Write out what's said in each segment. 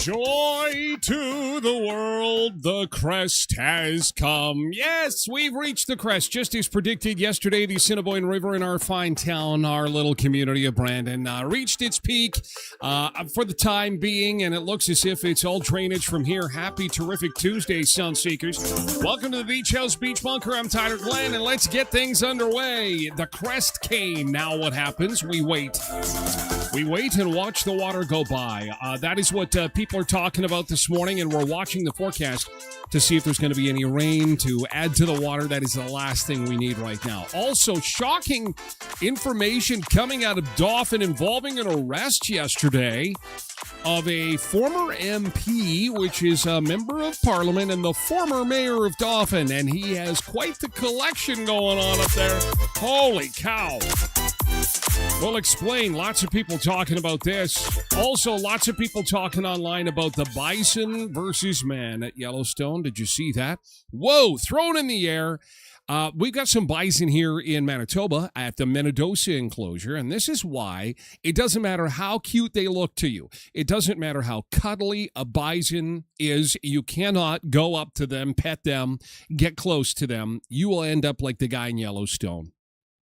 Joy to the world, the crest has come. Yes, we've reached the crest. Just as predicted yesterday, the Assiniboine River in our fine town, our little community of Brandon, reached its peak for the time being, and it looks as if it's all drainage from here. Happy, terrific Tuesday, Sun Seekers. Welcome to the Beach House Beach Bunker. I'm Tyler Glen, and let's get things underway. The crest came. Now what happens? We wait. We wait and watch the water go by. That is what people are talking about this morning, and we're watching the forecast to see if there's going to be any rain to add to the water. That is the last thing we need right now. Also, shocking information coming out of Dauphin involving an arrest yesterday of a former MP, which is a member of Parliament and the former mayor of Dauphin, and he has quite the collection going on up there. Holy cow. We'll explain. Lots of people talking about this. Also, lots of people talking online about the bison versus man at Yellowstone. Did you see that? Whoa, thrown in the air. We've got some bison here in Manitoba at the Menidosa enclosure, and this is why it doesn't matter how cute they look to you. It doesn't matter how cuddly a bison is. You cannot go up to them, pet them, get close to them. You will end up like the guy in Yellowstone.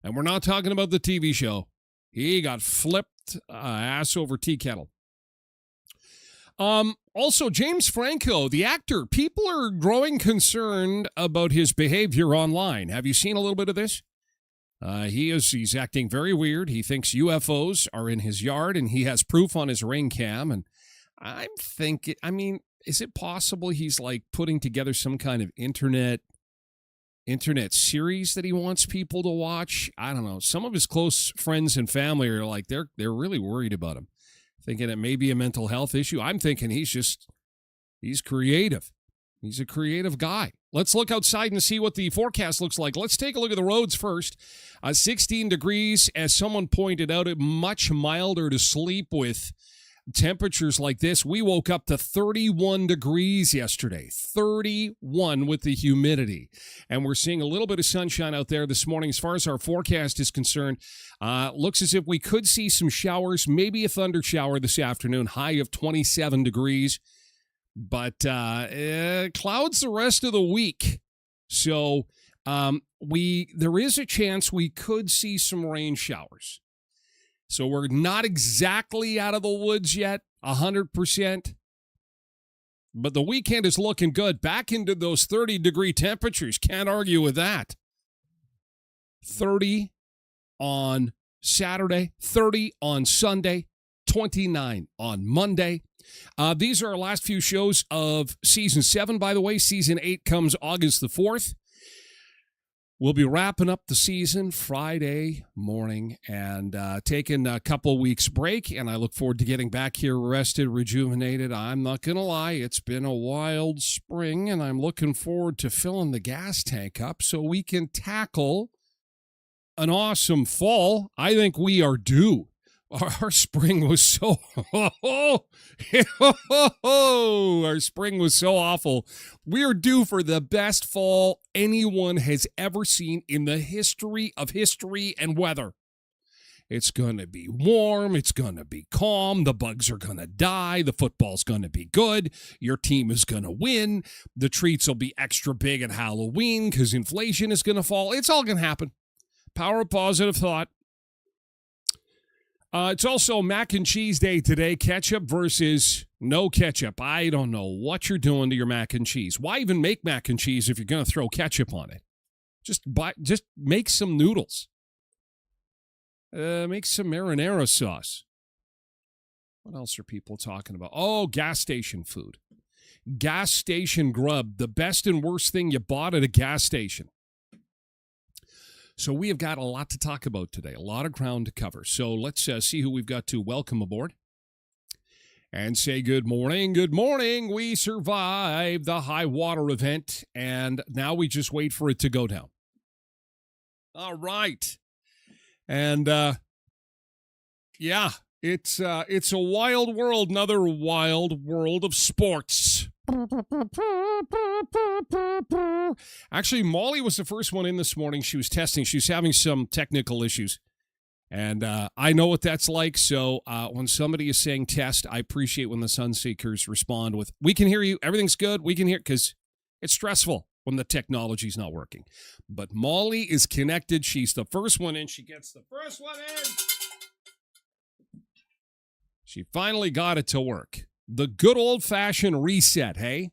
And we're not talking about the TV show. He got flipped ass over tea kettle. Also, James Franco, the actor, people are growing concerned about his behavior online. Have you seen a little bit of this? He's acting very weird. He thinks UFOs are in his yard, and he has proof on his Ring cam. And I'm thinking, is it possible he's like putting together some kind of internet series that he wants people to watch? I don't know. Some of his close friends and family are like, they're really worried about him, thinking it may be a mental health issue. I'm thinking he's creative. He's a creative guy. Let's look outside and see what the forecast looks like. Let's take a look at the roads first. 16 degrees, as someone pointed out, much milder to sleep with. Temperatures like this. We woke up to 31 degrees yesterday, 31 with the humidity. And we're seeing a little bit of sunshine out there this morning. As far as our forecast is concerned, looks as if we could see some showers, maybe a thunder shower this afternoon, high of 27 degrees. But clouds the rest of the week. So there is a chance we could see some rain showers. So we're not exactly out of the woods yet, 100%. But the weekend is looking good. Back into those 30-degree temperatures. Can't argue with that. 30 on Saturday, 30 on Sunday, 29 on Monday. These are our last few shows of Season 7, by the way. Season 8 comes August the 4th. We'll be wrapping up the season Friday morning and taking a couple weeks break, and I look forward to getting back here rested, rejuvenated. I'm not going to lie, it's been a wild spring, and I'm looking forward to filling the gas tank up so we can tackle an awesome fall. I think we are due. Our spring was so our spring was so awful. We are due for the best fall anyone has ever seen in the history of history and weather. It's going to be warm. It's going to be calm. The bugs are going to die. The football's going to be good. Your team is going to win. The treats will be extra big at Halloween because inflation is going to fall. It's all going to happen. Power of positive thought. It's also mac and cheese day today. Ketchup versus no ketchup. I don't know what you're doing to your mac and cheese. Why even make mac and cheese if you're going to throw ketchup on it? Just make some noodles. Make some marinara sauce. What else are people talking about? Oh, gas station food. Gas station grub. The best and worst thing you bought at a gas station. So we have got a lot to talk about today, a lot of ground to cover. So let's see who we've got to welcome aboard and say good morning. Good morning. We survived the high water event, and now we just wait for it to go down. All right. And, yeah, it's a wild world, another wild world of sports. Actually, Molly was the first one in this morning. She was testing. She was having some technical issues. And I know what that's like. So when somebody is saying test, I appreciate when the Sunseekers respond with, we can hear you. Everything's good. We can hear, because it's stressful when the technology's not working. But Molly is connected. She's the first one in. She gets the first one in. She finally got it to work. The good old-fashioned reset, hey?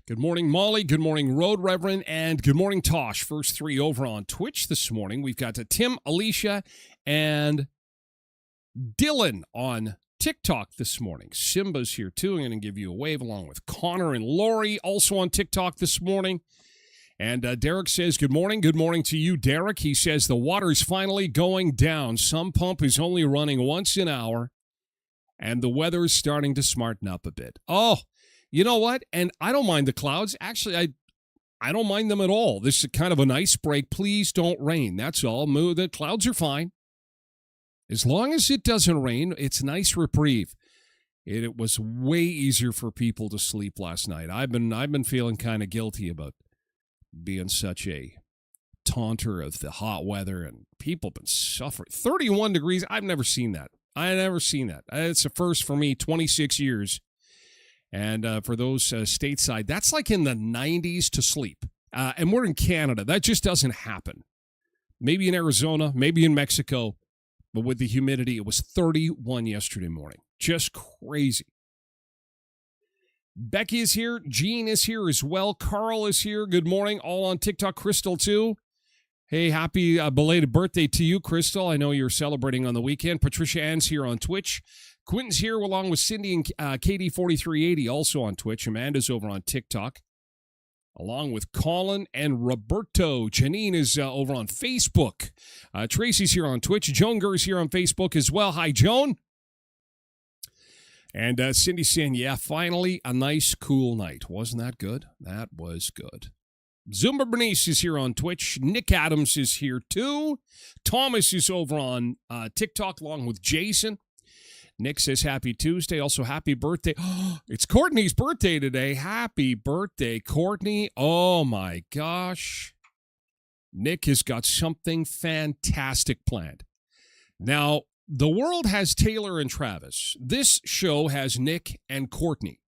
Good morning, Molly. Good morning, Road Reverend. And good morning, Tosh. First three over on Twitch this morning. We've got Tim, Alicia, and Dylan on TikTok this morning. Simba's here, too. I'm going to give you a wave along with Connor and Lori, also on TikTok this morning. And Derek says, good morning. Good morning to you, Derek. He says the water's finally going down. Some pump is only running once an hour. And the weather is starting to smarten up a bit. Oh, you know what? And I don't mind the clouds. Actually, I don't mind them at all. This is kind of a nice break. Please don't rain. That's all. The clouds are fine. As long as it doesn't rain, it's a nice reprieve. It was way easier for people to sleep last night. I've been feeling kind of guilty about being such a taunter of the hot weather, and people have been suffering. 31 degrees. I've never seen that. It's a first for me, 26 years. And for those stateside, that's like in the 90s to sleep. And we're in Canada. That just doesn't happen. Maybe in Arizona, maybe in Mexico. But with the humidity, it was 31 yesterday morning. Just crazy. Becky is here. Jean is here as well. Carl is here. Good morning. All on TikTok. Crystal, too. Hey, happy belated birthday to you, Crystal. I know you're celebrating on the weekend. Patricia Ann's here on Twitch. Quentin's here along with Cindy and KD4380, also on Twitch. Amanda's over on TikTok, along with Colin and Roberto. Janine is over on Facebook. Tracy's here on Twitch. Joan Gurr's here on Facebook as well. Hi, Joan. And Cindy saying, yeah, finally a nice, cool night. Wasn't that good? That was good. Zumba Bernice is here on Twitch. Nick Adams is here too. Thomas is over on TikTok along with Jason. Nick says happy Tuesday. Also happy birthday. It's Courtney's birthday today. Happy birthday, Courtney. Oh my gosh. Nick has got something fantastic planned. Now, the world has Taylor and Travis. This show has Nick and Courtney.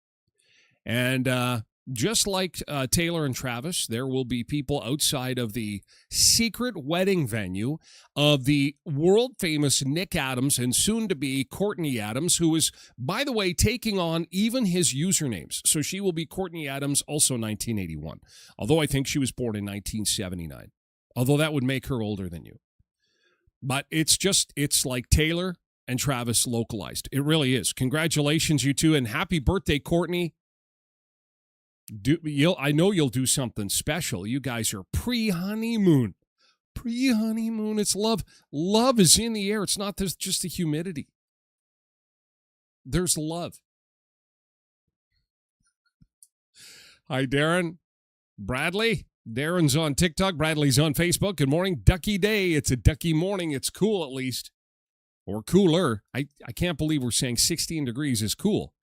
And just like Taylor and Travis, there will be people outside of the secret wedding venue of the world-famous Nick Adams and soon-to-be Courtney Adams, who is, by the way, taking on even his usernames. So she will be Courtney Adams, also 1981, although I think she was born in 1979. Although that would make her older than you. But it's like Taylor and Travis localized. It really is. Congratulations, you two, and happy birthday, Courtney. I know you'll do something special. You guys are pre-honeymoon. Pre-honeymoon. It's love. Love is in the air. It's not just the humidity. There's love. Hi, Darren. Bradley. Darren's on TikTok. Bradley's on Facebook. Good morning. Ducky day. It's a ducky morning. It's cool at least. Or cooler. I can't believe we're saying 16 degrees is cool.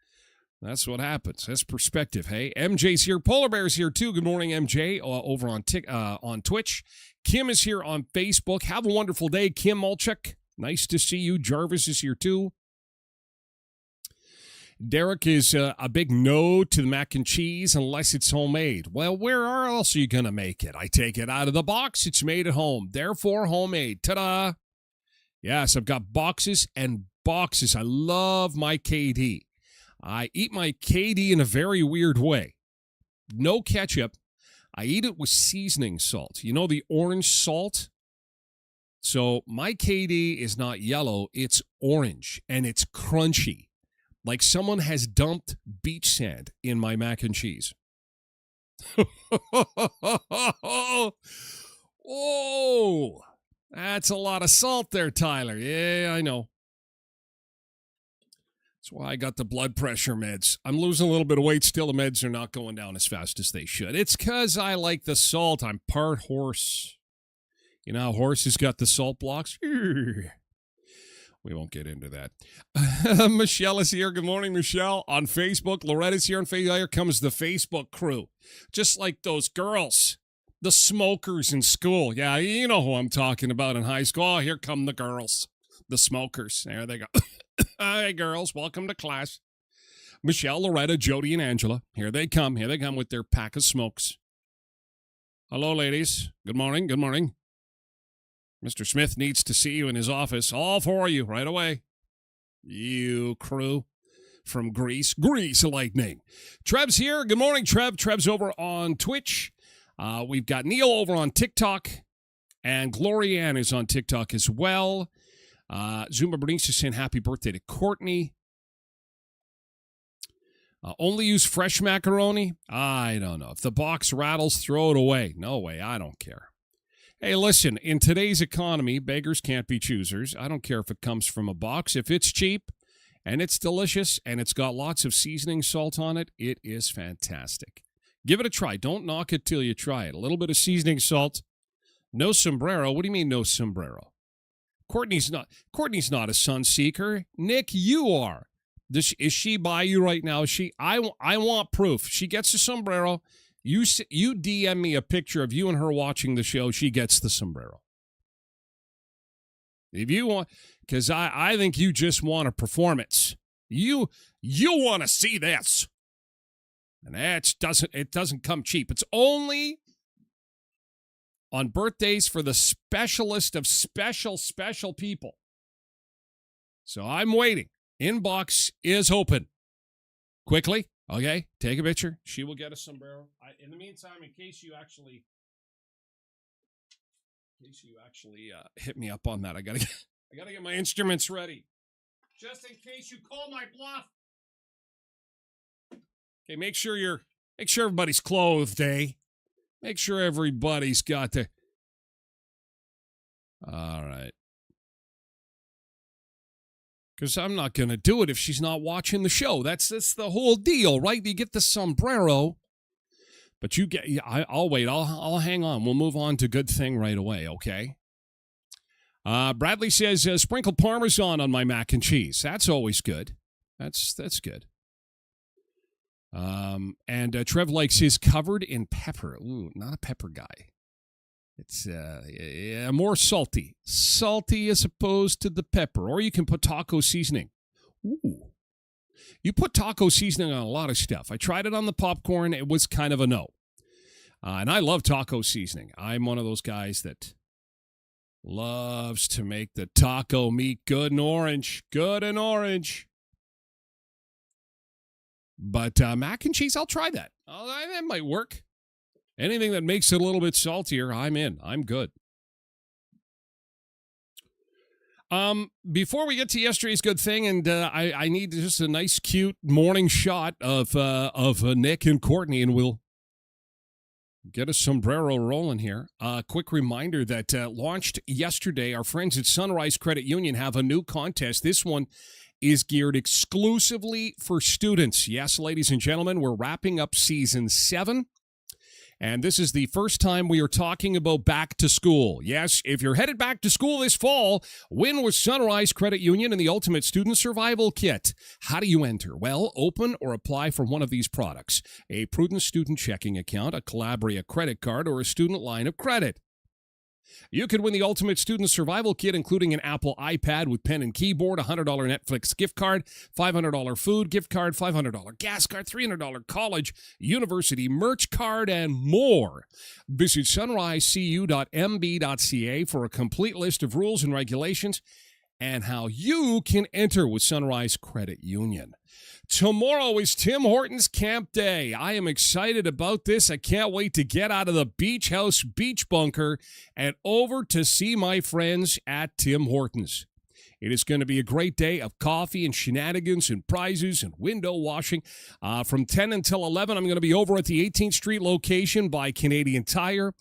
That's what happens. That's perspective, hey? MJ's here. Polar Bear's here, too. Good morning, MJ, over on Twitch. Kim is here on Facebook. Have a wonderful day, Kim Mulchuk. Nice to see you. Jarvis is here, too. Derek is a big no to the mac and cheese unless it's homemade. Well, where else are you going to make it? I take it out of the box. It's made at home. Therefore, homemade. Ta-da! Yes, I've got boxes and boxes. I love my KD. I eat my KD in a very weird way. No ketchup. I eat it with seasoning salt. You know the orange salt? So my KD is not yellow. It's orange, and it's crunchy. Like someone has dumped beach sand in my mac and cheese. Oh, that's a lot of salt there, Tyler. Yeah, I know. That's why I got the blood pressure meds. I'm losing a little bit of weight still. The meds are not going down as fast as they should. It's because I like the salt. I'm part horse. You know how horses got the salt blocks? We won't get into that. Michelle is here. Good morning, Michelle. On Facebook. Loretta's here on Facebook. Here comes the Facebook crew. Just like those girls. The smokers in school. Yeah, you know who I'm talking about in high school. Oh, here come the girls. The smokers. There they go. Hi, girls. Welcome to class. Michelle, Loretta, Jody, and Angela. Here they come. Here they come with their pack of smokes. Hello, ladies. Good morning. Good morning. Mr. Smith needs to see you in his office. All for you right away. You crew from Greece. Grease lightning. Trev's here. Good morning, Trev. Trev's over on Twitch. We've got Neil over on TikTok. And Glorianne is on TikTok as well. Zuma Bernice is saying happy birthday to Courtney. Only use fresh macaroni? I don't know. If the box rattles, throw it away. No way. I don't care. Hey, listen, in today's economy, beggars can't be choosers. I don't care if it comes from a box. If it's cheap and it's delicious and it's got lots of seasoning salt on it, it is fantastic. Give it a try. Don't knock it till you try it. A little bit of seasoning salt. No sombrero. What do you mean no sombrero? Courtney's not a sun seeker. Nick, you are. Is she by you right now? I want proof. She gets a sombrero. You DM me a picture of you and her watching the show. She gets the sombrero. If you want, because I think you just want a performance. You want to see this, and it doesn't come cheap. It's only on birthdays for the specialist of special people. So I'm waiting. Inbox is open. Quickly, okay? Take a picture. She will get a sombrero. In the meantime, in case you actually hit me up on that, I gotta get my instruments ready, just in case you call my bluff. Okay, make sure everybody's clothed, eh? Make sure everybody's got the... All right. Because I'm not going to do it if she's not watching the show. That's the whole deal, right? You get the sombrero, but you get... I'll wait. I'll hang on. We'll move on to good thing right away, okay? Bradley says, sprinkle Parmesan on my mac and cheese. That's always good. That's good. And Trev likes his covered in pepper. Ooh, not a pepper guy. It's more salty as opposed to the pepper. Or you can put taco seasoning. Ooh, you put taco seasoning on a lot of stuff. I tried it on the popcorn. It was kind of a no. And I love taco seasoning. I'm one of those guys that loves to make the taco meat good and orange. Good and orange. But mac and cheese, I'll try that. That might work. Anything that makes it a little bit saltier, I'm in. I'm good. Before we get to yesterday's good thing, and I need just a nice, cute morning shot of Nick and Courtney, and we'll get a sombrero rolling here. Quick reminder that launched yesterday, our friends at Sunrise Credit Union have a new contest. This one is geared exclusively for students. Yes, ladies and gentlemen, we're wrapping up season 7. And this is the first time we are talking about back to school. Yes, if you're headed back to school this fall, win with Sunrise Credit Union and the Ultimate Student Survival Kit. How do you enter? Well, open or apply for one of these products: a Prudent Student Checking Account, a Calabria credit card, or a student line of credit. You could win the Ultimate Student Survival Kit, including an Apple iPad with pen and keyboard, a $100 Netflix gift card, $500 food gift card, $500 gas card, $300 college, university merch card, and more. Visit sunrisecu.mb.ca for a complete list of rules and regulations and how you can enter with Sunrise Credit Union. Tomorrow is Tim Hortons Camp Day. I am excited about this. I can't wait to get out of the beach house beach bunker and over to see my friends at Tim Hortons. It is going to be a great day of coffee and shenanigans and prizes and window washing. From 10 until 11, I'm going to be over at the 18th Street location by Canadian Tire.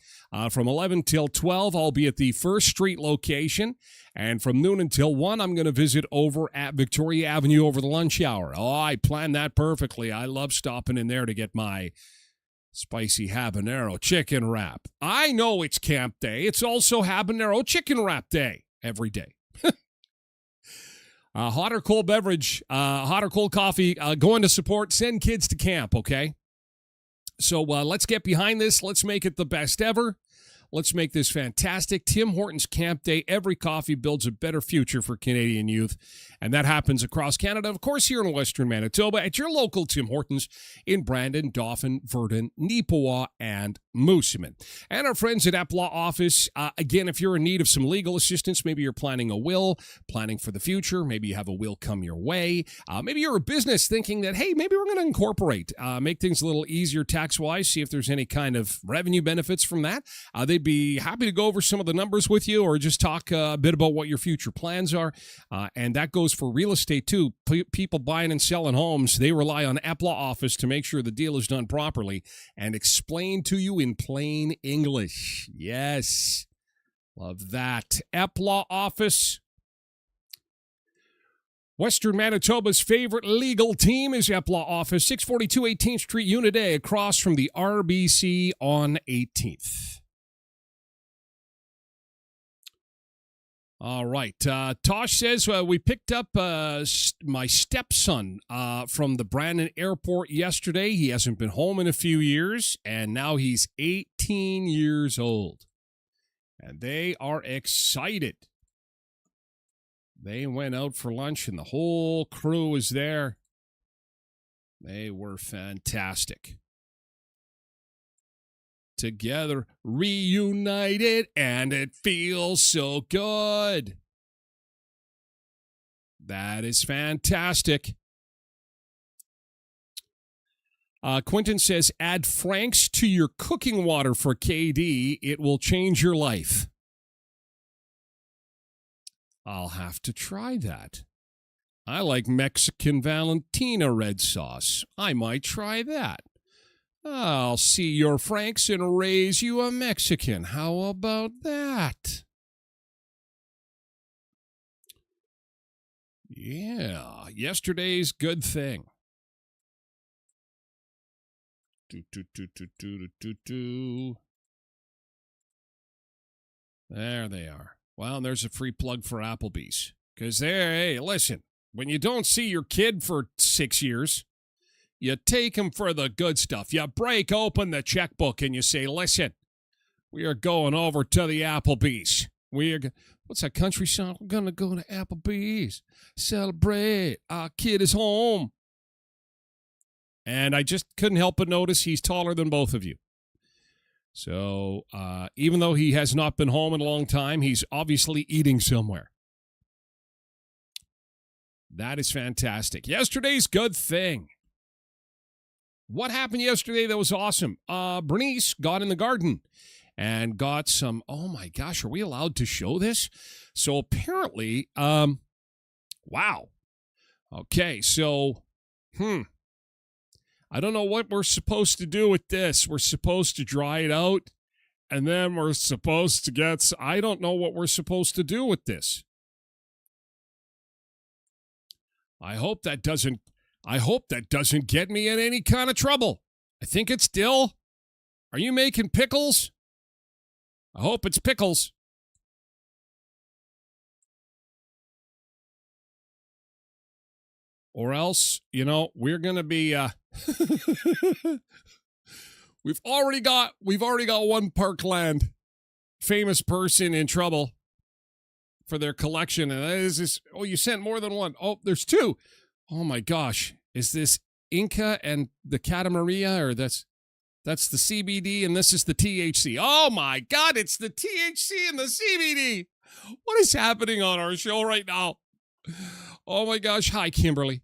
From 11 till 12, I'll be at the 1st Street location. And from noon until 1, I'm going to visit over at Victoria Avenue over the lunch hour. Oh, I planned that perfectly. I love stopping in there to get my spicy habanero chicken wrap. I know it's Camp Day. It's also habanero chicken wrap day every day. Hot or cold beverage, hot or cold coffee, going to support, send kids to camp, okay? So let's get behind this. Let's make it the best ever. Let's make this fantastic. Tim Hortons Camp Day. Every coffee builds a better future for Canadian youth. And that happens across Canada, of course, here in Western Manitoba, at your local Tim Hortons in Brandon, Dauphin, Verdun, Neepawa, and Moosomin. And our friends at EPLA office, again, if you're in need of some legal assistance, maybe you're planning a will, planning for the future, maybe you have a will come your way, maybe you're a business thinking that, hey, maybe we're going to incorporate, make things a little easier tax-wise, see if there's any kind of revenue benefits from that. They'd be happy to go over some of the numbers with you or just talk a bit about what your future plans are. And that goes for real estate, too. People buying and selling homes, they rely on EPLA office to make sure the deal is done properly and explain to you in plain English. Yes. Love that. EPLA office. Western Manitoba's favorite legal team is EPLA office, 642 18th Street, Unit A, across from the RBC on 18th. All right. Tosh says, we picked up my stepson from the Brandon airport yesterday. He hasn't been home in a few years, and now he's 18 years old. And they are excited. They went out for lunch, and the whole crew was there. They were fantastic. Together, reunited, and it feels so good. That is fantastic. Quentin says, add Frank's to your cooking water for KD. It will change your life. I'll have to try that. I like Mexican Valentina red sauce. I might try that. I'll see your Franks and raise you a Mexican. How about that? Yeah, yesterday's good thing. There they are. Well, and there's a free plug for Applebee's. Because hey, listen, when you don't see your kid for 6 years, you take him for the good stuff. You break open the checkbook and you say, listen, we are going over to the Applebee's. What's that country song? We're going to go to Applebee's. Celebrate. Our kid is home. And I just couldn't help but notice he's taller than both of you. So even though he has not been home in a long time, he's obviously eating somewhere. That is fantastic. Yesterday's good thing. What happened yesterday that was awesome? Bernice got in the garden and got some, oh my gosh, are we allowed to show this? So apparently, wow. Okay, so, I don't know what we're supposed to do with this. We're supposed to dry it out, and then we're supposed to get, I don't know what we're supposed to do with this. I hope that doesn't get me in any kind of trouble. I think it's dill. Are you making pickles? I hope it's pickles. Or else, we're going to be we've already got one Parkland famous person in trouble for their collection, and that is this. Oh, you sent more than one. Oh, there's two. Oh my gosh, is this Inca and the Catamaria, or that's the CBD and this is the THC? Oh my God, it's the THC and the CBD. What is happening on our show right now? Oh my gosh. Hi, Kimberly.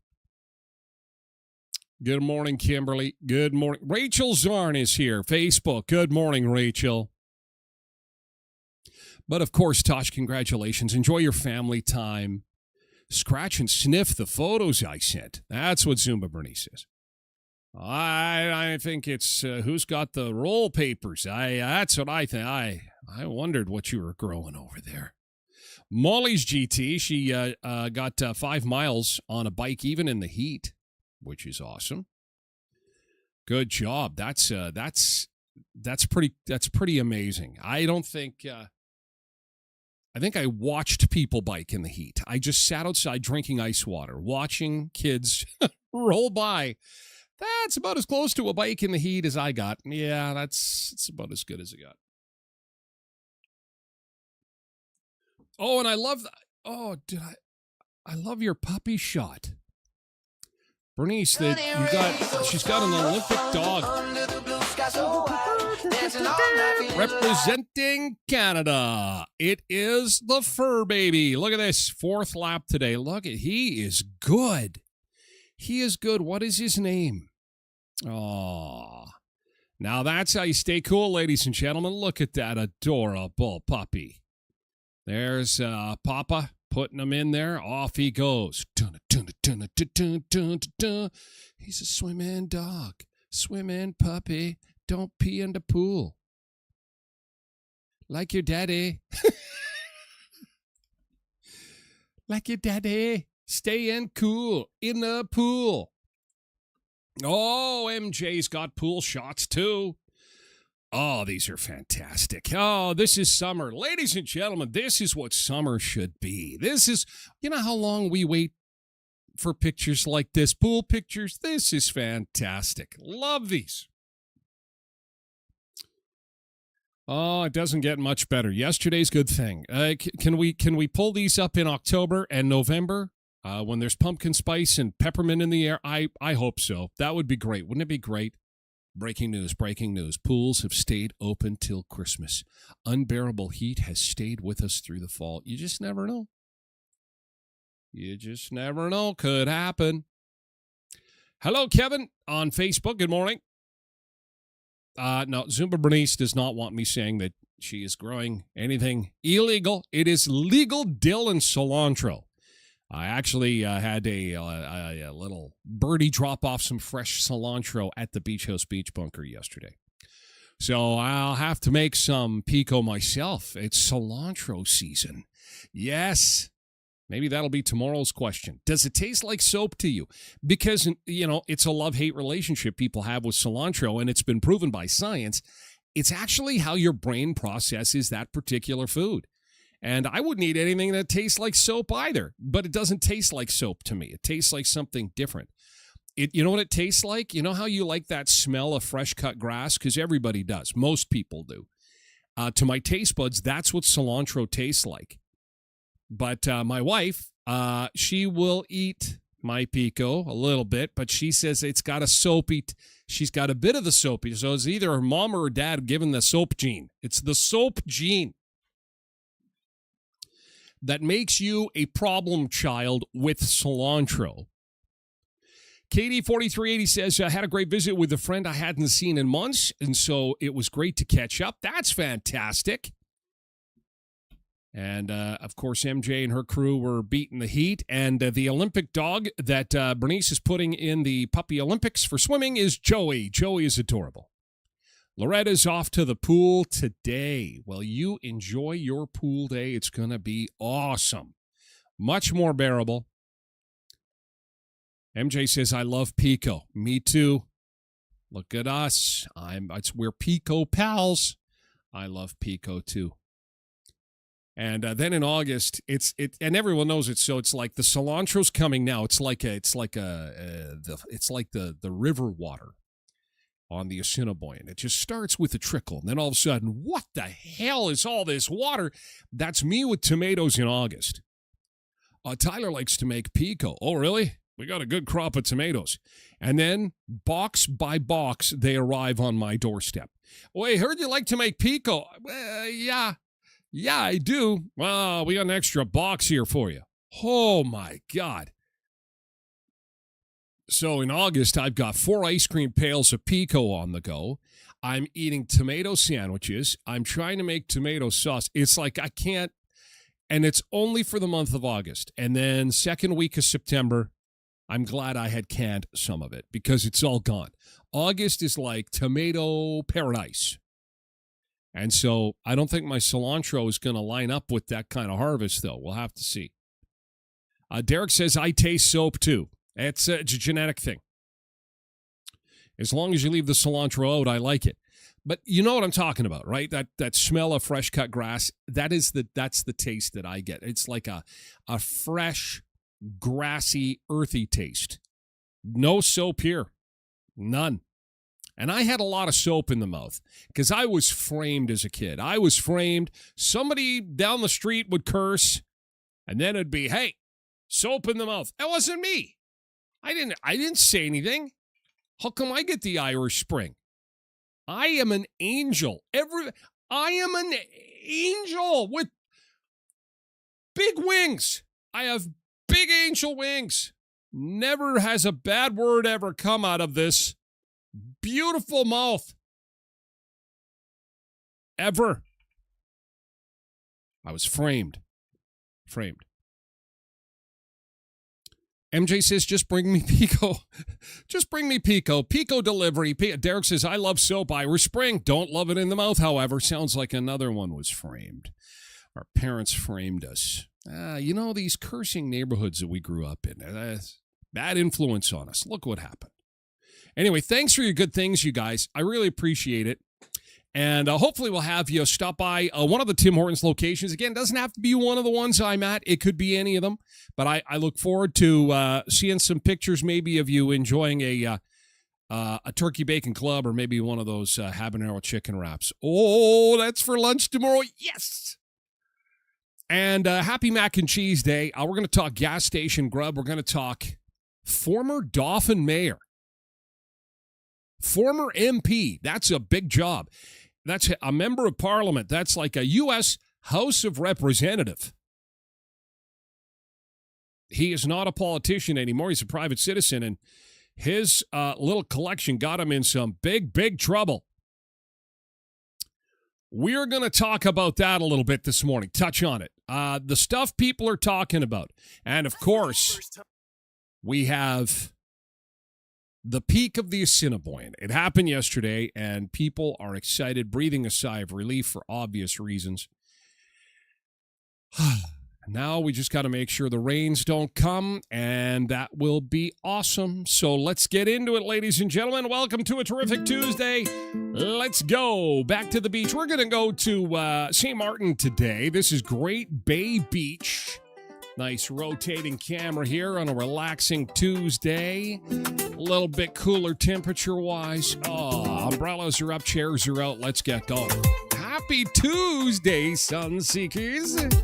Good morning, Kimberly. Good morning. Rachel Zarn is here. Facebook. Good morning, Rachel. But of course, Tosh, congratulations. Enjoy your family time. Scratch and sniff the photos I sent. That's what Zumba Bernice says. I think it's who's got the roll papers. That's what I think. I wondered what you were growing over there. Molly's GT. She got 5 miles on a bike, even in the heat, which is awesome. Good job. That's pretty amazing. I don't think. I think I watched people bike in the heat. I just sat outside drinking ice water, watching kids roll by. That's about as close to a bike in the heat as I got. Yeah, it's about as good as I got. Oh, and I love that. Oh, I love your puppy shot. Bernice, she's got an Olympic dog. Representing Canada. It is the fur baby. Look at this. 4th lap today. Look at, he is good. He is good. What is his name? Oh, now that's how you stay cool, ladies and gentlemen. Look at that adorable puppy. There's Papa putting him in there. Off he goes. He's a swimming dog. Swimming puppy. Don't pee in the pool. Like your daddy. Like your daddy. Stay in cool in the pool. Oh, MJ's got pool shots too. Oh, these are fantastic. Oh, this is summer. Ladies and gentlemen, this is what summer should be. This is, how long we wait for pictures like this, pool pictures. This is fantastic. Love these. Oh, it doesn't get much better. Yesterday's good thing. Can we pull these up in October and November? When there's pumpkin spice and peppermint in the air, I hope so. That would be great. Wouldn't it be great? Breaking news. Pools have stayed open till Christmas. Unbearable heat has stayed with us through the fall. You just never know. Could happen. Hello, Kevin, on Facebook. Good morning. No, Zumba Bernice does not want me saying that she is growing anything illegal. It is legal dill and cilantro. I actually had a little birdie drop off some fresh cilantro at the Beach House Beach Bunker yesterday. So I'll have to make some pico myself. It's cilantro season. Yes. Maybe that'll be tomorrow's question. Does it taste like soap to you? Because, it's a love-hate relationship people have with cilantro, and it's been proven by science. It's actually how your brain processes that particular food. And I wouldn't eat anything that tastes like soap either, but it doesn't taste like soap to me. It tastes like something different. You know what it tastes like? You know how you like that smell of fresh cut grass? Because everybody does. Most people do. To my taste buds, that's what cilantro tastes like. But my wife, she will eat my pico a little bit, but she says it's got a soapy, she's got a bit of the soapy. So it's either her mom or her dad given the soap gene. It's the soap gene that makes you a problem child with cilantro. Katie, 4380 says, I had a great visit with a friend I hadn't seen in months, and so it was great to catch up. That's fantastic. And, of course, MJ and her crew were beating the heat. And the Olympic dog that Bernice is putting in the Puppy Olympics for swimming is Joey. Joey is adorable. Loretta's off to the pool today. Well, you enjoy your pool day. It's going to be awesome. Much more bearable. MJ says, I love Pico. Me too. Look at us. We're Pico pals. I love Pico too. And then in August, and everyone knows it. So it's like the cilantro's coming now. It's like the river water on the Assiniboine. It just starts with a trickle, and then all of a sudden, what the hell is all this water? That's me with tomatoes in August. Tyler likes to make pico. Oh, really? We got a good crop of tomatoes. And then, box by box, they arrive on my doorstep. Oh, I heard you like to make pico. Yeah, I do. Well, we got an extra box here for you. Oh, my God. So in August, I've got 4 ice cream pails of pico on the go. I'm eating tomato sandwiches. I'm trying to make tomato sauce. It's like I can't, and it's only for the month of August. And then second week of September, I'm glad I had canned some of it because it's all gone. August is like tomato paradise. And so I don't think my cilantro is going to line up with that kind of harvest, though. We'll have to see. Derek says, I taste soap, too. It's a genetic thing. As long as you leave the cilantro out, I like it. But you know what I'm talking about, right? That smell of fresh cut grass, that's the taste that I get. It's like a fresh, grassy, earthy taste. No soap here. None. And I had a lot of soap in the mouth because I was framed as a kid. I was framed. Somebody down the street would curse, and then it'd be, hey, soap in the mouth. That wasn't me. I didn't say anything. How come I get the Irish Spring? I am an angel. I am an angel with big wings. I have big angel wings. Never has a bad word ever come out of this beautiful mouth. Ever. I was framed. MJ says, just bring me pico. Just bring me pico. Pico delivery. Derek says, I love soap. Irish Spring. Don't love it in the mouth, however. Sounds like another one was framed. Our parents framed us. These cursing neighborhoods that we grew up in. Bad influence on us. Look what happened. Anyway, thanks for your good things, you guys. I really appreciate it. And hopefully we'll have you stop by one of the Tim Hortons locations. Again, it doesn't have to be one of the ones I'm at. It could be any of them. But I look forward to seeing some pictures maybe of you enjoying a turkey bacon club or maybe one of those habanero chicken wraps. Oh, that's for lunch tomorrow. Yes! And happy Mac and Cheese Day. We're going to talk gas station grub. We're going to talk former Dauphin mayor. Former MP. That's a big job. That's a member of parliament. That's like a U.S. House of Representative. He is not a politician anymore. He's a private citizen, and his little collection got him in some big, big trouble. We're going to talk about that a little bit this morning. Touch on it. The stuff people are talking about. And, of course, we have the peak of the Assiniboine. It happened yesterday, and people are excited, breathing a sigh of relief for obvious reasons. Now we just got to make sure the rains don't come, and that will be awesome. So let's get into it, ladies and gentlemen. Welcome to a terrific Tuesday. Let's go back to the beach. We're going to go to St. Martin today. This is Great Bay Beach. Nice rotating camera here on a relaxing Tuesday. A little bit cooler temperature-wise. Oh, umbrellas are up, chairs are out. Let's get going. Happy Tuesday, Sunseekers.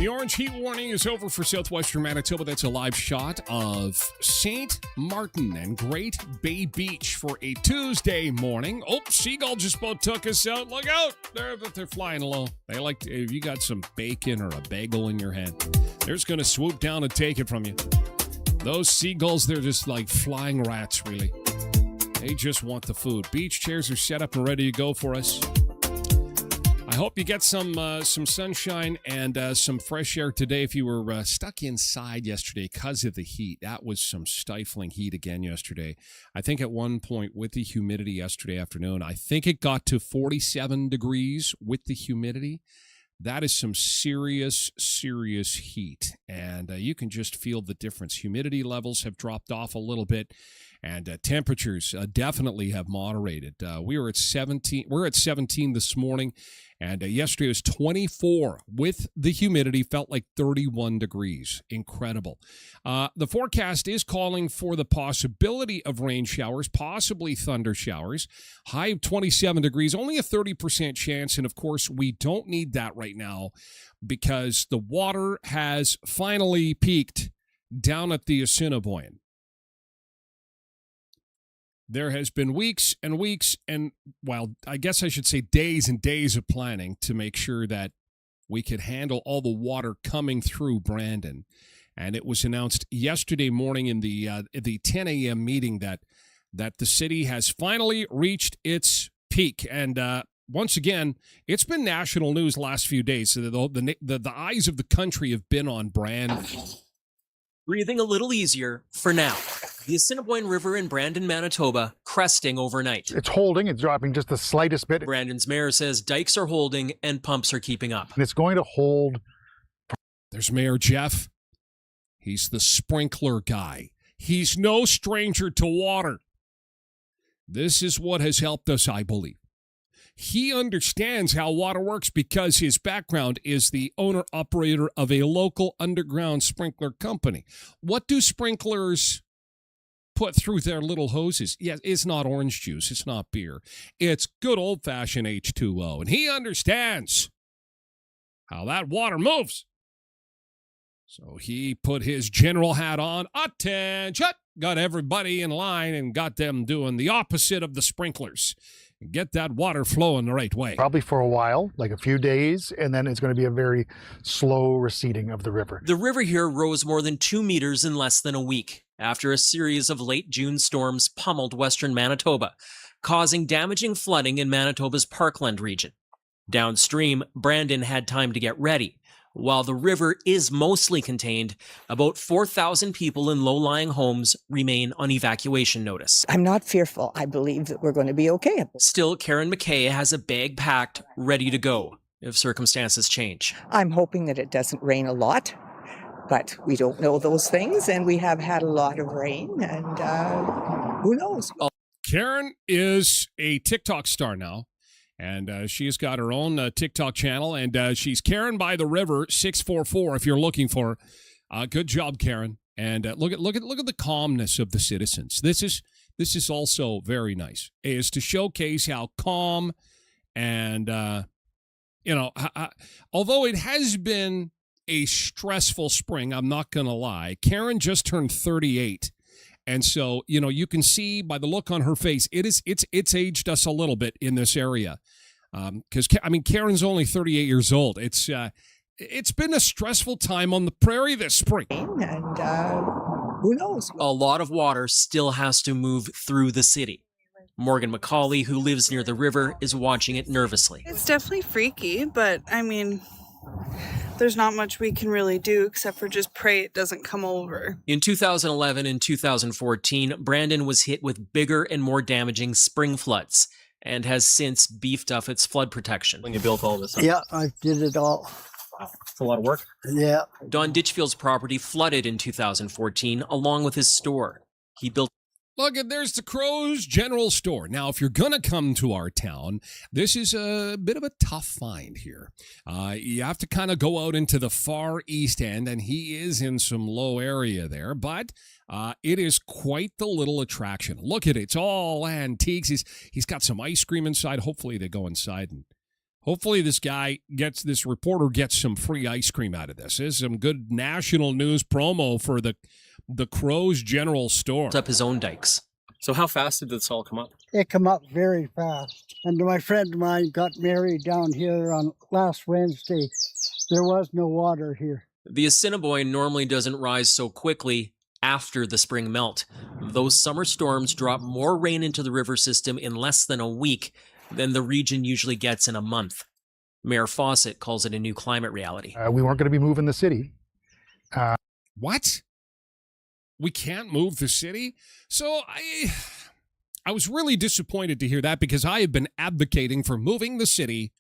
The orange heat warning is over for southwestern Manitoba. That's a live shot of St. Martin and Great Bay Beach for a Tuesday morning. Oh, seagull just about took us out. Look out! They're flying low. They like if you got some bacon or a bagel in your hand, they're just going to swoop down and take it from you. Those seagulls, they're just like flying rats, really. They just want the food. Beach chairs are set up and ready to go for us. I hope you get some sunshine and some fresh air today. If you were stuck inside yesterday because of the heat, that was some stifling heat again yesterday. I think at one point with the humidity yesterday afternoon, I think it got to 47 degrees with the humidity. That is some serious, serious heat, and you can just feel the difference. Humidity levels have dropped off a little bit, and temperatures definitely have moderated. We were at 17. We're at 17 this morning, and yesterday was 24 with the humidity. Felt like 31 degrees. Incredible. The forecast is calling for the possibility of rain showers, possibly thunder showers. High of 27 degrees, only a 30% chance, and of course, we don't need that right now because the water has finally peaked down at the Assiniboine. There has been weeks and weeks and, well, I guess I should say days and days of planning to make sure that we could handle all the water coming through Brandon. And it was announced yesterday morning in the 10 a.m. meeting that the city has finally reached its peak. And once again, it's been national news the last few days. So the eyes of the country have been on Brandon. Breathing a little easier for now. The Assiniboine River in Brandon, Manitoba, cresting overnight. It's holding. It's dropping just the slightest bit. Brandon's mayor says dikes are holding and pumps are keeping up. And it's going to hold. There's Mayor Jeff. He's the sprinkler guy. He's no stranger to water. This is what has helped us, I believe. He understands how water works because his background is the owner-operator of a local underground sprinkler company. What do sprinklers put through their little hoses? Yes, it's not orange juice. It's not beer. It's good old-fashioned H2O. And he understands how that water moves. So he put his general hat on. Attention! Got everybody in line and got them doing the opposite of the sprinklers. And get that water flowing the right way. Probably for a while, like a few days, and then it's going to be a very slow receding of the river. The river here rose more than 2 meters in less than a week after a series of late June storms pummeled western Manitoba, causing damaging flooding in Manitoba's Parkland region. Downstream, Brandon had time to get ready. While the river is mostly contained, about 4,000 people in low-lying homes remain on evacuation notice. I'm not fearful. I believe that we're going to be okay. Still, Karen McKay has a bag packed, ready to go if circumstances change. I'm hoping that it doesn't rain a lot, but we don't know those things, and we have had a lot of rain, and who knows? Karen is a TikTok star now. And she's got her own TikTok channel, and she's Karen by the River 644. If you're looking for her, good job, Karen. And look at the calmness of the citizens. This is also very nice. Is to showcase how calm and although it has been a stressful spring, I'm not gonna lie. Karen just turned 38. And so, you can see by the look on her face, it's aged us a little bit in this area. Because, Karen's only 38 years old. It's been a stressful time on the prairie this spring. And who knows? A lot of water still has to move through the city. Morgan McCauley, who lives near the river, is watching it nervously. It's definitely freaky, but there's not much we can really do except for just pray it doesn't come over. In 2011 and 2014, Brandon was hit with bigger and more damaging spring floods and has since beefed up its flood protection. When you built all this? Yeah, I did it all. Wow. It's a lot of work. Yeah. Don Ditchfield's property flooded in 2014 along with his store. He built. Look, there's the Crow's General Store. Now, if you're going to come to our town, this is a bit of a tough find here. You have to kind of go out into the far east end, and he is in some low area there, but it is quite the little attraction. Look at it. It's all antiques. He's got some ice cream inside. Hopefully they go inside and Hopefully this reporter gets some free ice cream out of this. This is some good national news promo for the Crows General Store. Up his own dikes. So how fast did this all come up? It come up very fast. And my friend of mine got married down here on last Wednesday. There was no water here. The Assiniboine normally doesn't rise so quickly after the spring melt. Those summer storms drop more rain into the river system in less than a week than the region usually gets in a month. Mayor Fawcett calls it a new climate reality. We weren't going to be moving the city. What? We can't move the city? So I was really disappointed to hear that, because I have been advocating for moving the city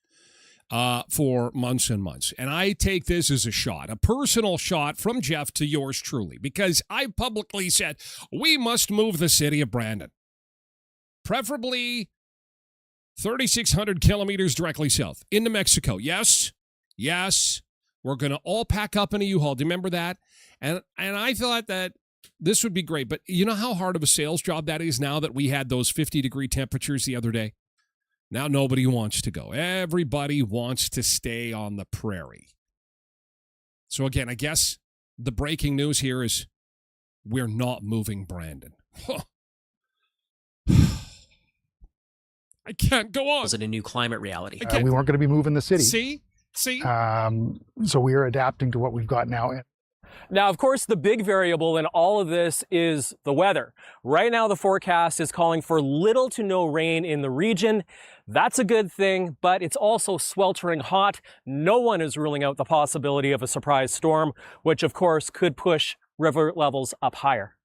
for months and months. And I take this as a personal shot from Jeff to yours truly, because I publicly said we must move the city of Brandon. Preferably 3,600 kilometers directly south into Mexico. Yes. We're going to all pack up in a U-Haul. Do you remember that? And I thought that this would be great. But you know how hard of a sales job that is now that we had those 50-degree temperatures the other day? Now nobody wants to go. Everybody wants to stay on the prairie. So again, I guess the breaking news here is we're not moving Brandon. I can't go on. Was it a new climate reality? We weren't going to be moving the city. See? So we are adapting to what we've got now. Now, of course, the big variable in all of this is the weather. Right now, the forecast is calling for little to no rain in the region. That's a good thing, but it's also sweltering hot. No one is ruling out the possibility of a surprise storm, which, of course, could push river levels up higher.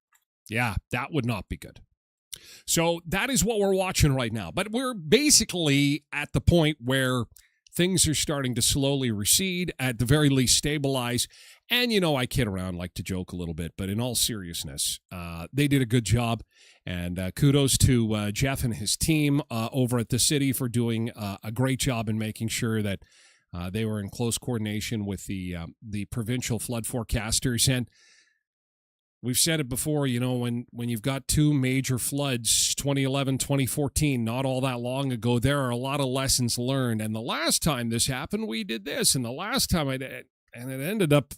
Yeah, that would not be good. So that is what we're watching right now. But we're basically at the point where things are starting to slowly recede, at the very least stabilize. And, you know, I kid around, like to joke a little bit, but in all seriousness, they did a good job. And kudos to Jeff and his team over at the city for doing a great job in making sure that they were in close coordination with the provincial flood forecasters. And we've said it before, you know, when you've got two major floods, 2011, 2014, not all that long ago, there are a lot of lessons learned. And the last time this happened, we did this. And the last time I did, and it ended up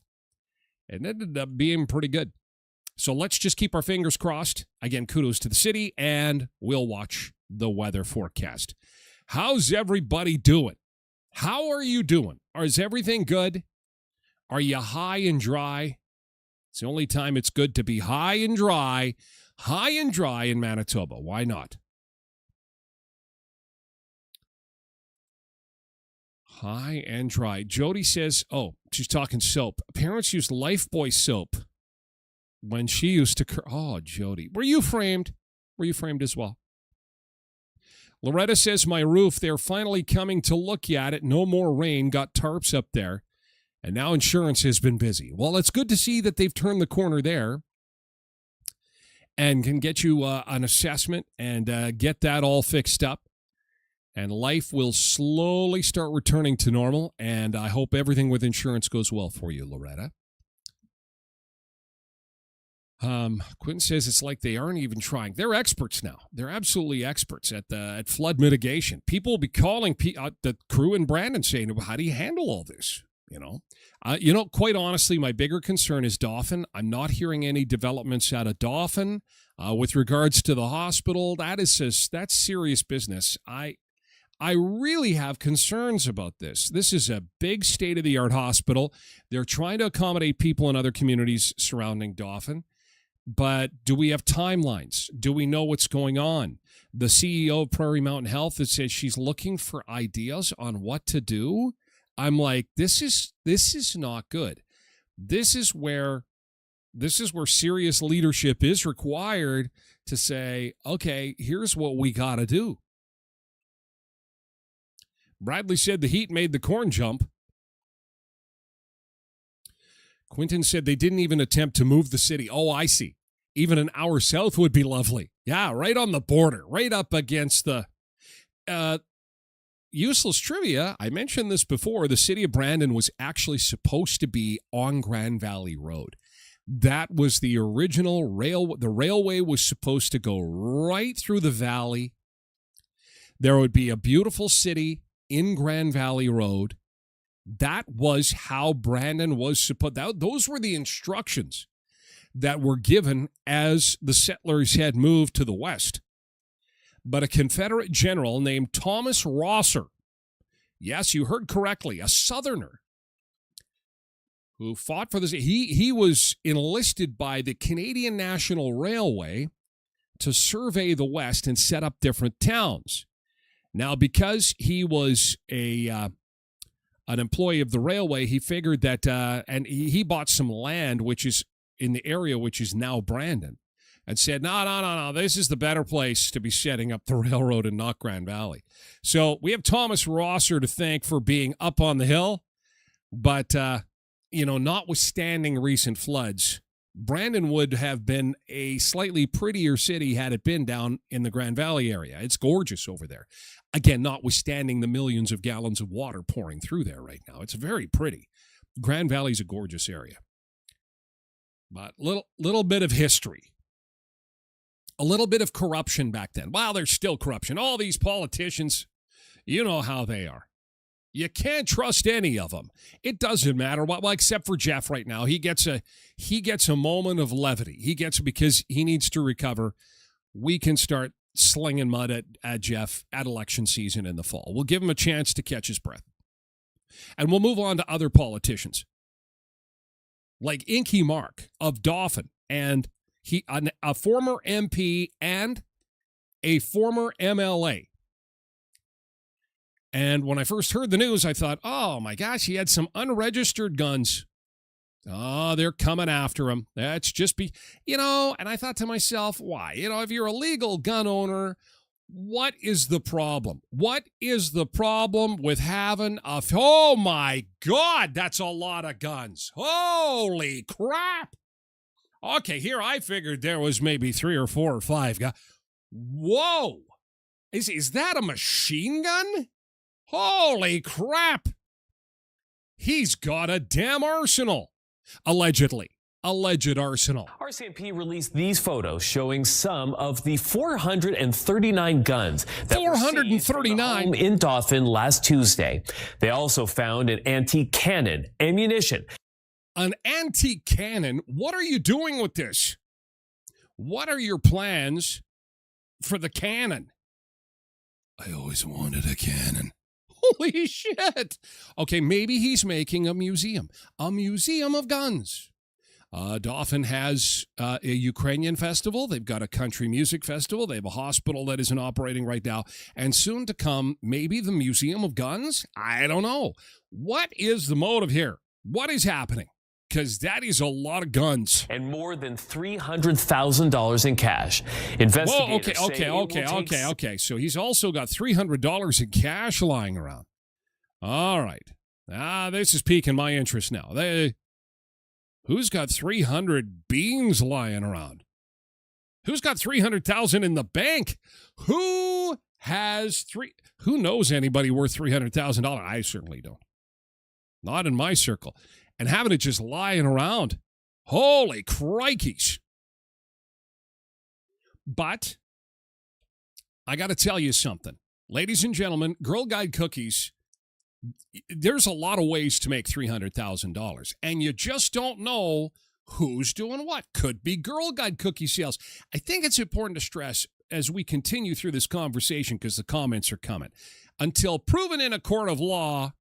being pretty good. So let's just keep our fingers crossed. Again, kudos to the city, and we'll watch the weather forecast. How's everybody doing? How are you doing? Is everything good? Are you high and dry? It's the only time it's good to be high and dry in Manitoba. Why not? High and dry. Jody says, she's talking soap. Parents used Lifebuoy soap when she used to... Jody. Were you framed? Were you framed as well? Loretta says, my roof, they're finally coming to look at it. No more rain. Got tarps up there. And now insurance has been busy. Well, it's good to see that they've turned the corner there and can get you an assessment and get that all fixed up. And life will slowly start returning to normal. And I hope everything with insurance goes well for you, Loretta. Quentin says it's like they aren't even trying. They're experts now. They're absolutely experts at flood mitigation. People will be calling the crew in Brandon saying, well, how do you handle all this? Quite honestly, my bigger concern is Dauphin. I'm not hearing any developments out of Dauphin with regards to the hospital. That's serious business. I really have concerns about this. This is a big state-of-the-art hospital. They're trying to accommodate people in other communities surrounding Dauphin. But do we have timelines? Do we know what's going on? The CEO of Prairie Mountain Health has said she's looking for ideas on what to do. I'm like, this is not good. This is where serious leadership is required to say, okay, here's what we got to do. Bradley said the heat made the corn jump. Quinton said they didn't even attempt to move the city. Oh, I see. Even an hour south would be lovely. Yeah, right on the border, right up against the... Useless trivia, I mentioned this before, the city of Brandon was actually supposed to be on Grand Valley Road. That was the original the railway was supposed to go right through the valley. There would be a beautiful city in Grand Valley Road. That was how Brandon was supposed. Those were the instructions that were given as the settlers had moved to the west. But a Confederate general named Thomas Rosser, yes, you heard correctly, a Southerner who fought for this. He was enlisted by the Canadian National Railway to survey the West and set up different towns. Now, because he was an employee of the railway, he figured that, and he bought some land, which is in the area, which is now Brandon, and said, no, this is the better place to be setting up the railroad and not Grand Valley. So we have Thomas Rosser to thank for being up on the hill, but, notwithstanding recent floods, Brandon would have been a slightly prettier city had it been down in the Grand Valley area. It's gorgeous over there. Again, notwithstanding the millions of gallons of water pouring through there right now. It's very pretty. Grand Valley's a gorgeous area. But little bit of history. A little bit of corruption back then. Well, there's still corruption. All these politicians, you know how they are. You can't trust any of them. It doesn't matter what, well, except for Jeff right now. He gets a moment of levity. Because he needs to recover. We can start slinging mud at Jeff at election season in the fall. We'll give him a chance to catch his breath. And we'll move on to other politicians. Like Inky Mark of Dauphin, and a former MP and a former MLA. And when I first heard the news, I thought, oh my gosh, he had some unregistered guns. Oh, they're coming after him. That's just and I thought to myself, why? If you're a legal gun owner, what is the problem? What is the problem with having oh my God, that's a lot of guns. Holy crap. Okay, here I figured there was maybe 3 or 4 or 5 guys. Whoa. Is that a machine gun? Holy crap. He's got a damn arsenal. Allegedly. Alleged arsenal. RCMP released these photos showing some of the 439 guns that 439 were seized in Dauphin last Tuesday. They also found an antique cannon, ammunition. An antique cannon? What are you doing with this? What are your plans for the cannon? I always wanted a cannon. Holy shit. Okay, maybe he's making a museum of guns. Dauphin has a Ukrainian festival. They've got a country music festival. They have a hospital that isn't operating right now. And soon to come, maybe the Museum of Guns? I don't know. What is the motive here? What is happening? Because that is a lot of guns. And more than $300,000 in cash. Investigators Okay. So he's also got $300 in cash lying around. All right. This is piquing my interest now. Who's got 300 beans lying around? Who's got 300,000 in the bank? Who knows anybody worth $300,000? I certainly don't. Not in my circle. And having it just lying around. Holy crikeys. But I got to tell you something. Ladies and gentlemen, Girl Guide cookies, there's a lot of ways to make $300,000. And you just don't know who's doing what. Could be Girl Guide cookie sales. I think it's important to stress as we continue through this conversation, because the comments are coming. Until proven in a court of law,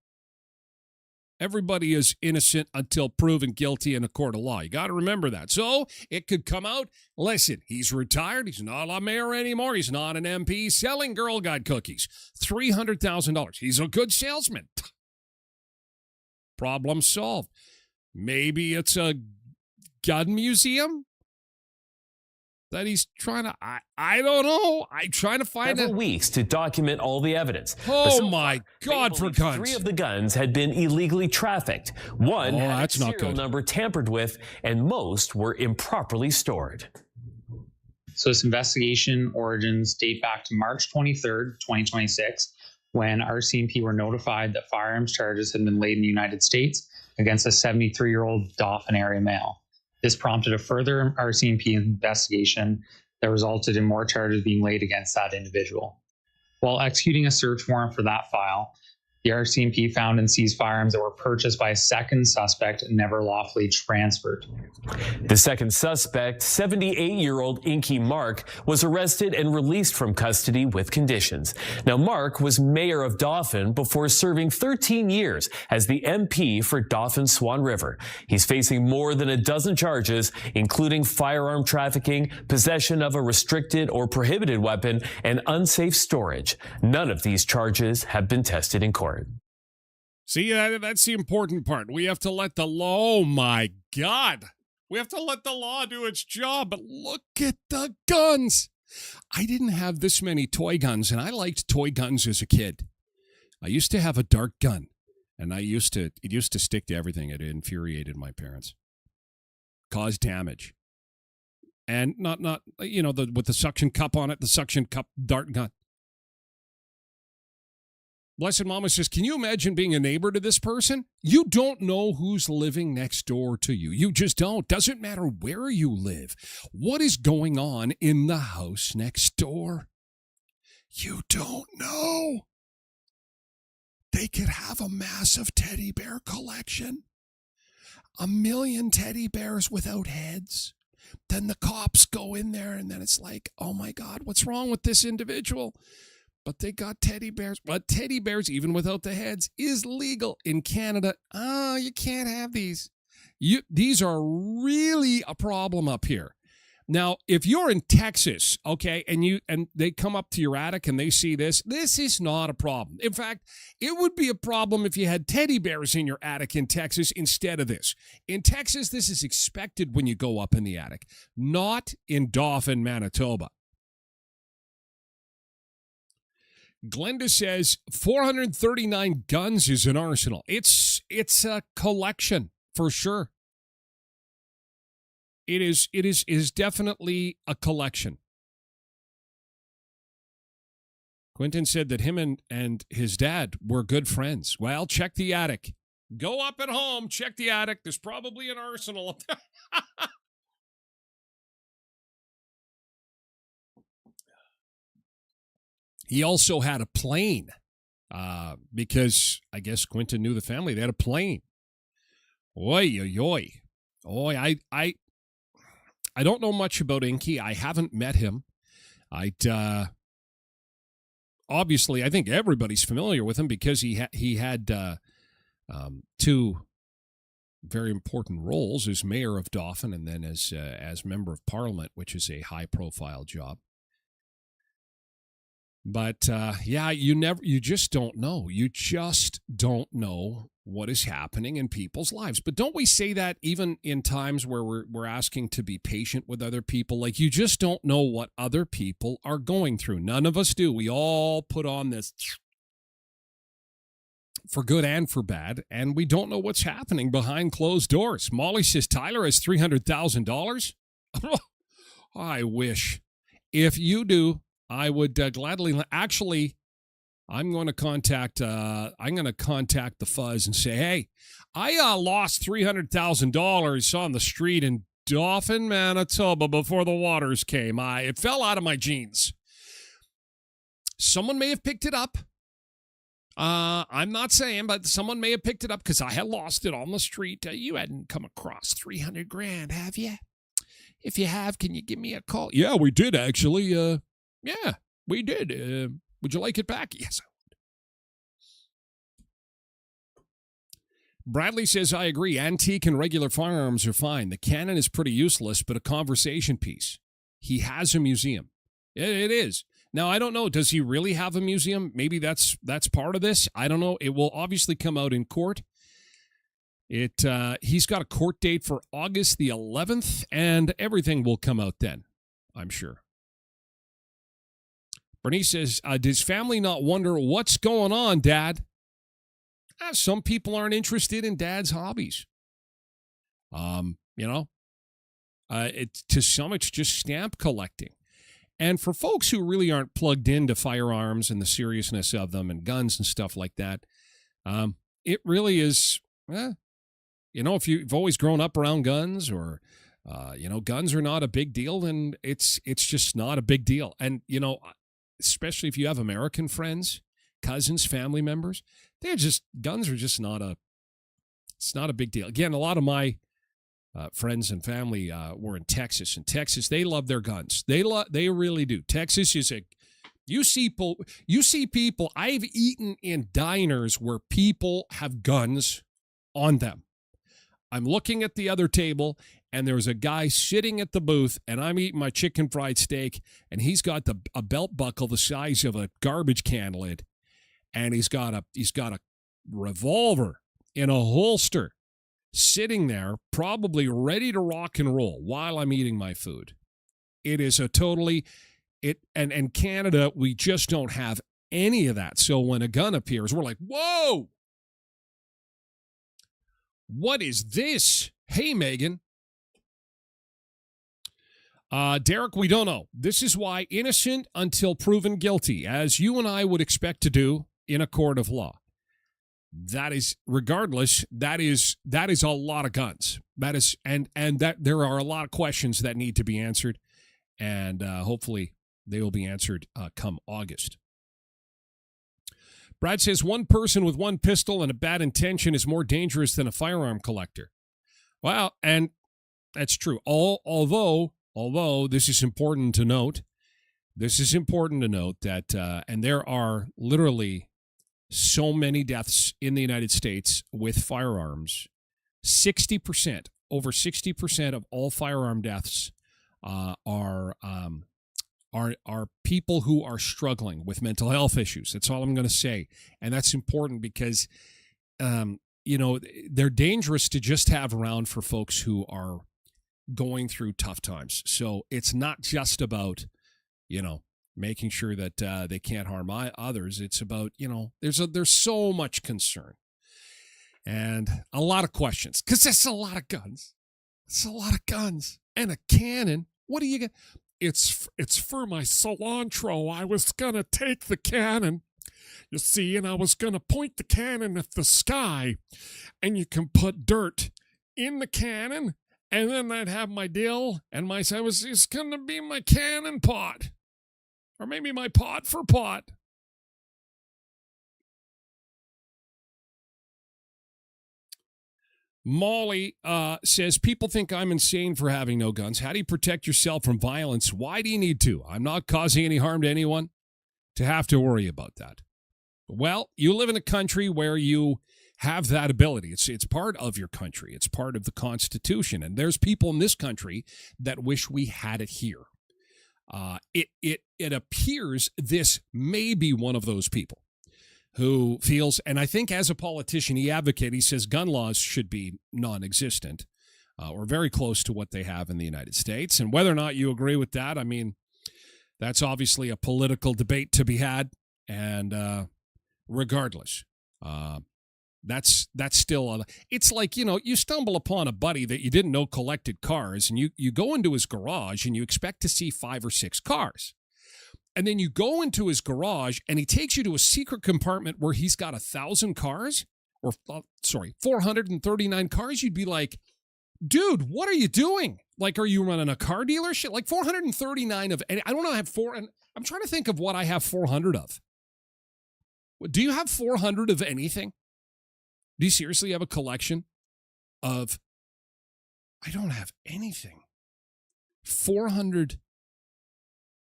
everybody is innocent until proven guilty in a court of law. You got to remember that. So it could come out, listen, he's retired. He's not a mayor anymore. He's not an MP selling Girl Guide cookies. $300,000. He's a good salesman. Problem solved. Maybe it's a gun museum that he's trying to, I don't know. I'm trying to find several weeks to document all the evidence. Oh my God, for guns. 3 of the guns had been illegally trafficked. One had its not serial good. number tampered with, and most were improperly stored. So this investigation origins date back to March 23rd, 2026, when RCMP were notified that firearms charges had been laid in the United States against a 73-year-old Dauphin area male. This prompted a further RCMP investigation that resulted in more charges being laid against that individual. While executing a search warrant for that file, The RCMP found and seized firearms that were purchased by a second suspect and never lawfully transferred. The second suspect, 78-year-old Inky Mark, was arrested and released from custody with conditions. Now, Mark was mayor of Dauphin before serving 13 years as the MP for Dauphin Swan River. He's facing more than a dozen charges, including firearm trafficking, possession of a restricted or prohibited weapon, and unsafe storage. None of these charges have been tested in court. See, that's the important part. We have to let the law, oh my God, we have to let the law do its job. But look at the guns. I didn't have this many toy guns, and I liked toy guns as a kid. I used to have a dart gun, and it used to stick to everything. It infuriated my parents. Caused damage. And not with the suction cup on it, the suction cup dart gun. Blessed Mama says, can you imagine being a neighbor to this person? You don't know who's living next door to you. You just don't. Doesn't matter where you live. What is going on in the house next door? You don't know. They could have a massive teddy bear collection. 1 million teddy bears without heads. Then the cops go in there and then it's like, oh my God, what's wrong with this individual? But they got teddy bears. But teddy bears, even without the heads, is legal in Canada. You can't have these. These are really a problem up here. Now, if you're in Texas, okay, and they come up to your attic and they see this is not a problem. In fact, it would be a problem if you had teddy bears in your attic in Texas instead of this. In Texas, this is expected when you go up in the attic, not in Dauphin, Manitoba. Glenda says 439 guns is an arsenal. It's a collection for sure. It is definitely a collection. Quentin said that him and his dad were good friends. Well, check the attic. Go up at home, check the attic. There's probably an arsenal up there. He also had a plane because I guess Quentin knew the family. They had a plane. Oy, oy, oy. Oy, I don't know much about Inky. I haven't met him. Obviously, I think everybody's familiar with him because he had two very important roles as mayor of Dauphin and then as member of Parliament, which is a high-profile job. But you just don't know. You just don't know what is happening in people's lives. But don't we say that even in times where we're asking to be patient with other people? Like, you just don't know what other people are going through. None of us do. We all put on this for good and for bad, and we don't know what's happening behind closed doors. Molly says Tyler has $300,000. I wish. If you do, I would gladly. Actually, I'm going to contact the fuzz and say, hey, I lost $300,000 on the street in Dauphin, Manitoba before the waters came. It fell out of my jeans. Someone may have picked it up. I'm not saying, but someone may have picked it up because I had lost it on the street. You hadn't come across $300,000, have you? If you have, can you give me a call? Yeah, we did actually. Yeah, we did. Would you like it back? Yes, I would. Bradley says, I agree. Antique and regular firearms are fine. The cannon is pretty useless, but a conversation piece. He has a museum. It is. Now, I don't know. Does he really have a museum? Maybe that's part of this. I don't know. It will obviously come out in court. He's got a court date for August the 11th, and everything will come out then, I'm sure. Bernice says, does family not wonder what's going on, Dad? Some people aren't interested in Dad's hobbies. To some, it's just stamp collecting. And for folks who really aren't plugged into firearms and the seriousness of them and guns and stuff like that, it really is, if you've always grown up around guns or, guns are not a big deal, then it's just not a big deal. And, especially if you have American friends, cousins, family members, guns are just not a big deal. Again, a lot of my friends and family were in Texas. In Texas, they love their guns. They really do. Texas is you see people. I've eaten in diners where people have guns on them. I'm looking at the other table, and there's a guy sitting at the booth, and I'm eating my chicken fried steak, and he's got a belt buckle the size of a garbage can lid, and he's got a revolver in a holster sitting there, probably ready to rock and roll while I'm eating my food. It is and Canada, we just don't have any of that. So when a gun appears, we're like, whoa, what is this? Hey, Megan. Derek, we don't know. This is why innocent until proven guilty, as you and I would expect to do in a court of law. That is, regardless, that is a lot of guns. That is, and that there are a lot of questions that need to be answered, and hopefully they will be answered come August. Brad says one person with one pistol and a bad intention is more dangerous than a firearm collector. Well, and that's true. Although this is important to note. This is important to note that, and there are literally so many deaths in the United States with firearms. 60%, over 60% of all firearm deaths are people who are struggling with mental health issues. That's all I'm going to say, and that's important because, they're dangerous to just have around for folks who are going through tough times. So it's not just about, making sure that they can't harm others. It's about, there's so much concern and a lot of questions because there's a lot of guns. It's a lot of guns and a cannon. What do you get? It's for my cilantro. I was going to take the cannon, you see, and I was going to point the cannon at the sky, and you can put dirt in the cannon, and then I'd have my dill, and it's going to be my cannon pot. Or maybe my pot for pot. Molly says, people think I'm insane for having no guns. How do you protect yourself from violence? Why do you need to? I'm not causing any harm to anyone to have to worry about that. Well, you live in a country where you have that ability. It's part of your country. It's part of the Constitution. And there's people in this country that wish we had it here. It appears this may be one of those people who feels, and I think as a politician, he says gun laws should be non-existent or very close to what they have in the United States. And whether or not you agree with that, I mean, that's obviously a political debate to be had. And regardless, that's still, it's like, you stumble upon a buddy that you didn't know collected cars, and you go into his garage and you expect to see 5 or 6 cars. And then you go into his garage and he takes you to a secret compartment where he's got 1,000 cars, 439 cars. You'd be like, dude, what are you doing? Like, are you running a car dealership? Like 439 of, I don't know, I have 4, and I'm trying to think of what I have 400 of. Do you have 400 of anything? Do you seriously have a collection of, I don't have anything. 400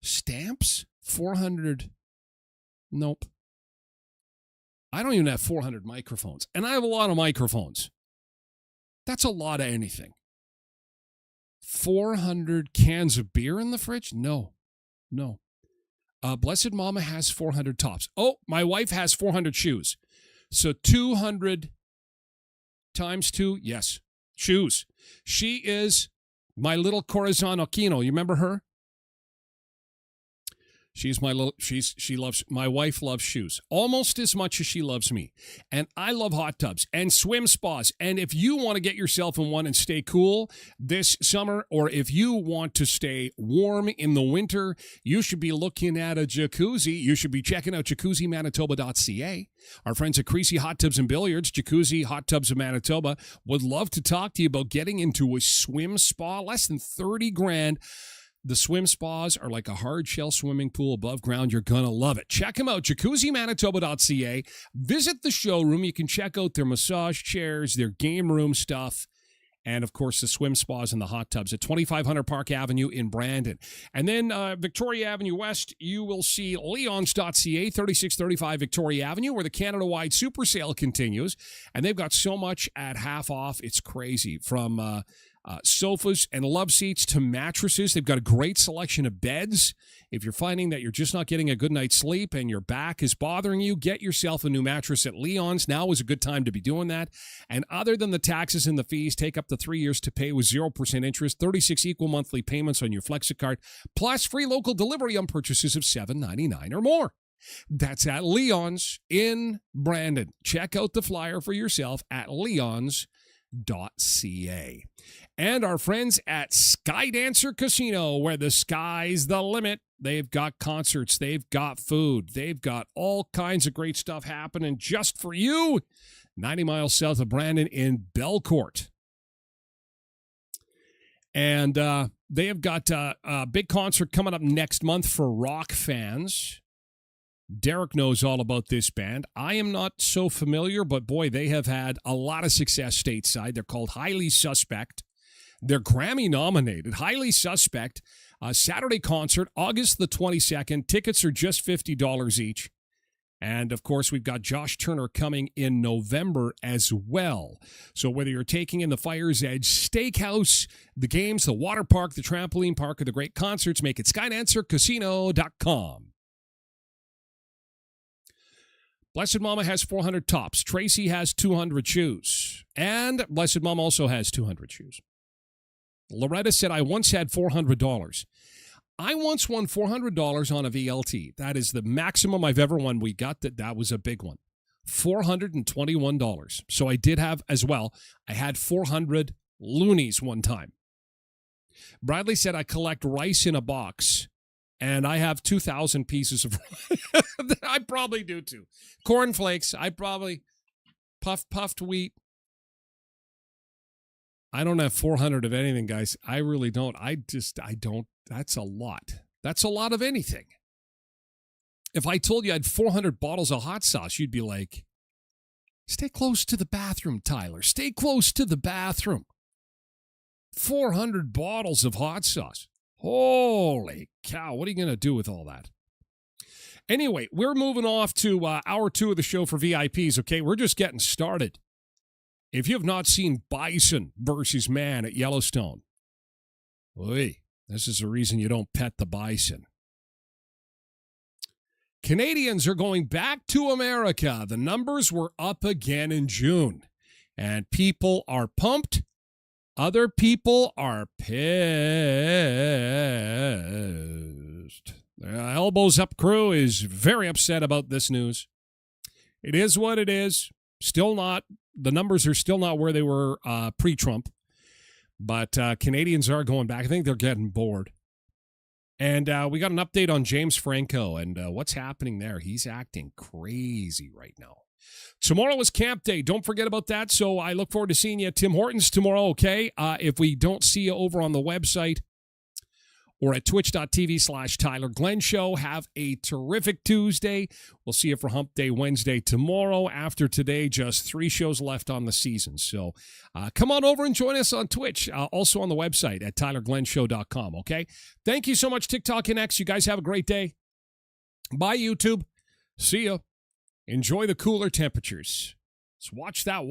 stamps? 400, nope. I don't even have 400 microphones. And I have a lot of microphones. That's a lot of anything. 400 cans of beer in the fridge? No. Blessed Mama has 400 tops. Oh, my wife has 400 shoes. So 200 times 2, yes, shoes. She is my little Corazon Aquino. You remember her? My wife loves shoes almost as much as she loves me. And I love hot tubs and swim spas. And if you want to get yourself in one and stay cool this summer, or if you want to stay warm in the winter, you should be looking at a jacuzzi. You should be checking out jacuzzimanitoba.ca. Our friends at Creasy Hot Tubs and Billiards, Jacuzzi Hot Tubs of Manitoba, would love to talk to you about getting into a swim spa, less than $30,000. The swim spas are like a hard shell swimming pool above ground. You're going to love it. Check them out, jacuzzimanitoba.ca. Visit the showroom. You can check out their massage chairs, their game room stuff, and, of course, the swim spas and the hot tubs at 2500 Park Avenue in Brandon. And then Victoria Avenue West, you will see leons.ca, 3635 Victoria Avenue, where the Canada-wide super sale continues. And they've got so much at half off. It's crazy. From sofas and love seats to mattresses. They've got a great selection of beds. If you're finding that you're just not getting a good night's sleep and your back is bothering you, get yourself a new mattress at Leon's. Now is a good time to be doing that. And other than the taxes and the fees, take up to 3 years to pay with 0% interest, 36 equal monthly payments on your FlexiCard, plus free local delivery on purchases of $7.99 or more. That's at Leon's in Brandon. Check out the flyer for yourself at leons.ca. And our friends at Skydancer Casino, where the sky's the limit. They've got concerts, they've got food, they've got all kinds of great stuff happening just for you. 90 miles south of Brandon in Belcourt. And they have got a big concert coming up next month for rock fans. Derek knows all about this band. I am not so familiar, but boy, they have had a lot of success stateside. They're called Highly Suspect. They're Grammy nominated. Highly Suspect. Saturday concert, August the 22nd. Tickets are just $50 each. And, of course, we've got Josh Turner coming in November as well. So whether you're taking in the Fire's Edge Steakhouse, the games, the water park, the trampoline park, or the great concerts, make it SkydancerCasino.com. Blessed Mama has 400 tops. Tracy has 200 shoes. And Blessed Mama also has 200 shoes. Loretta said, I once had $400. I once won $400 on a VLT. That is the maximum I've ever won. We got that was a big one. $421. So I did have as well. I had 400 loonies one time. Bradley said, I collect rice in a box. And I have 2,000 pieces of rice. I probably do too. Cornflakes. I probably puffed wheat. I don't have 400 of anything, guys. I really don't. I don't. That's a lot. That's a lot of anything. If I told you I had 400 bottles of hot sauce, you'd be like, stay close to the bathroom, Tyler. Stay close to the bathroom. 400 bottles of hot sauce. Holy cow. What are you going to do with all that? Anyway, we're moving off to hour 2 of the show for VIPs, okay? We're just getting started. If you have not seen Bison versus Man at Yellowstone, this is the reason you don't pet the bison. Canadians are going back to America. The numbers were up again in June, and people are pumped. Other people are pissed. The Elbows Up crew is very upset about this news. It is what it is. Still not. The numbers are still not where they were pre-Trump. But Canadians are going back. I think they're getting bored. And we got an update on James Franco and what's happening there. He's acting crazy right now. Tomorrow is camp day. Don't forget about that. So I look forward to seeing you at Tim Hortons tomorrow, okay? If we don't see you over on the website or at twitch.tv/Tyler Glen Show, have a terrific Tuesday. We'll see you for Hump Day Wednesday tomorrow. After today, just 3 shows left on the season. So come on over and join us on Twitch, also on the website at tylerglenshow.com, okay? Thank you so much, TikTok and X. You guys have a great day. Bye, YouTube. See ya. Enjoy the cooler temperatures. Let's watch that.